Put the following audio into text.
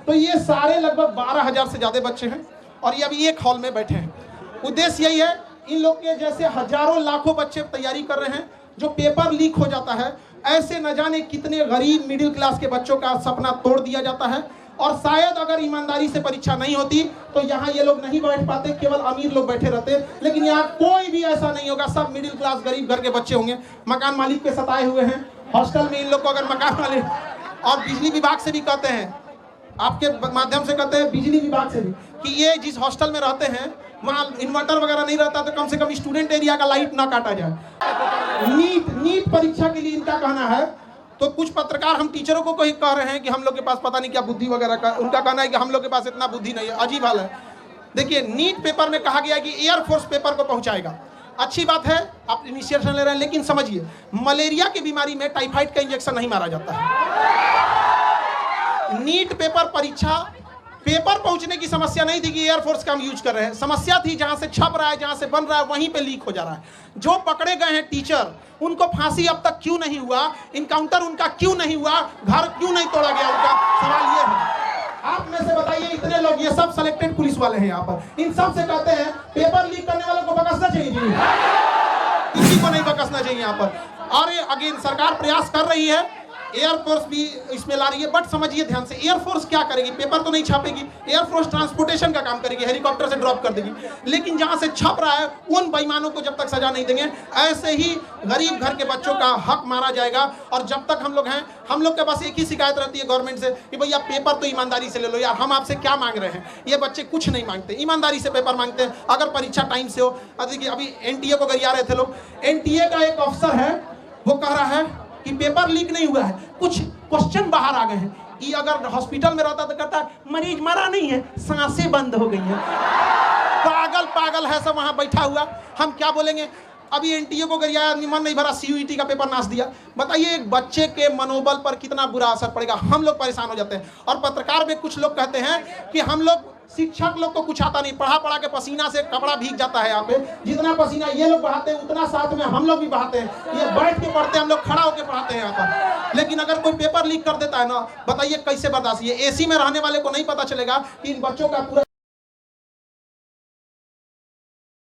तो ये सारे लगभग 12,000 से ज़्यादा बच्चे हैं और ये अभी एक हॉल में बैठे हैं। उद्देश्य यही है, इन लोग के जैसे हजारों लाखों बच्चे तैयारी कर रहे हैं, जो पेपर लीक हो जाता है, ऐसे न जाने कितने गरीब मिडिल क्लास के बच्चों का सपना तोड़ दिया जाता है। और शायद अगर ईमानदारी से परीक्षा नहीं होती तो यहाँ ये लोग नहीं बैठ पाते, केवल अमीर लोग बैठे रहते। लेकिन यहाँ कोई भी ऐसा नहीं होगा, सब मिडिल क्लास गरीब घर के बच्चे होंगे। मकान मालिक के सताए हुए हैं हॉस्टल में। इन लोग को अगर मकान मालिक और बिजली विभाग से भी कहते हैं, आपके माध्यम से कहते हैं बिजली विभाग से भी, कि ये जिस हॉस्टल में रहते हैं वहाँ इन्वर्टर वगैरह नहीं रहता, तो कम से कम स्टूडेंट एरिया का लाइट ना काटा जाए। नीट परीक्षा के लिए इनका कहना है। तो कुछ पत्रकार हम टीचरों को कह रहे हैं कि हम लोग के पास पता नहीं क्या बुद्धि वगैरह का, उनका कहना है कि हम लोग के पास इतना बुद्धि नहीं है। अजीब हाल है। देखिए, नीट पेपर में कहा गया कि एयरफोर्स पेपर को पहुंचाएगा। अच्छी बात है, आप इनिशिएशन ले रहे हैं, लेकिन समझिए मलेरिया की बीमारी में टाइफाइड का इंजेक्शन नहीं मारा जाता है। नीट पेपर परीक्षा पेपर पहुंचने की समस्या नहीं थी कि एयरफोर्स का हम यूज कर रहे हैं। समस्या थी जहां से छप रहा है, जहां से बन रहा है, वहीं पे लीक हो जा रहा है। जो पकड़े गए हैं टीचर, उनको फांसी अब तक क्यों नहीं हुआ, इनकाउंटर उनका क्यों नहीं हुआ, घर क्यों नहीं तोड़ा गया, उनका सवाल ये है। आप में से बताइए, इतने लोग, ये सब सिलेक्टेड पुलिस वाले हैं यहाँ पर, इन सब से कहते हैं पेपर लीक करने वालों को बकसना चाहिए जी, किसी को नहीं बकसना चाहिए यहाँ पर। और अगेन सरकार प्रयास कर रही है, एयरफोर्स भी इसमें ला रही है। बट समझिए ध्यान से, एयरफोर्स क्या करेगी? पेपर तो नहीं छापेगी, एयरफोर्स ट्रांसपोर्टेशन का काम करेगी, हेलीकॉप्टर से ड्रॉप कर देगी। लेकिन जहां से छप रहा है उन बेईमानों को जब तक सजा नहीं देंगे, ऐसे ही गरीब घर के बच्चों का हक मारा जाएगा। और जब तक हम लोग हैं, हम लोग के पास एक ही शिकायत रहती है गवर्नमेंट से कि भैया पेपर तो ईमानदारी से ले लो यार, हम आपसे क्या मांग रहे हैं। ये बच्चे कुछ नहीं मांगते, ईमानदारी से पेपर मांगते हैं। अगर परीक्षा टाइम से हो, देखिए अभी एनटीए को गरिया रहे थे लोग, एनटीए का एक अफसर है, वो कह रहा है कि पेपर लीक नहीं हुआ है, कुछ क्वेश्चन बाहर आ गए हैं। कि अगर हॉस्पिटल में रहता तो कहता है मरीज मरा नहीं है, सांसें बंद हो गई हैं। पागल है सब वहां बैठा हुआ, हम क्या बोलेंगे। अभी एनटीए को गरियाया, मन नहीं भरा, सीयूईटी का पेपर नाश दिया। बताइए एक बच्चे के मनोबल पर कितना बुरा असर पड़ेगा। हम लोग परेशान हो जाते हैं। और पत्रकार में कुछ लोग कहते हैं कि हम लोग, शिक्षक लोग को कुछ आता नहीं, पढ़ा के पसीना से कपड़ा भीग जाता है। यहाँ पे जितना पसीना ये लोग बहाते हैं, उतना साथ में हम लोग भी बहाते हैं। ये बैठ के पढ़ते हैं, हम लोग खड़ा होकर पढ़ाते हैं यहाँ पर। लेकिन अगर कोई पेपर लीक कर देता है ना, बताइए कैसे बर्दाश्त। ये एसी में रहने वाले को नहीं पता चलेगा कि इन बच्चों का पूरा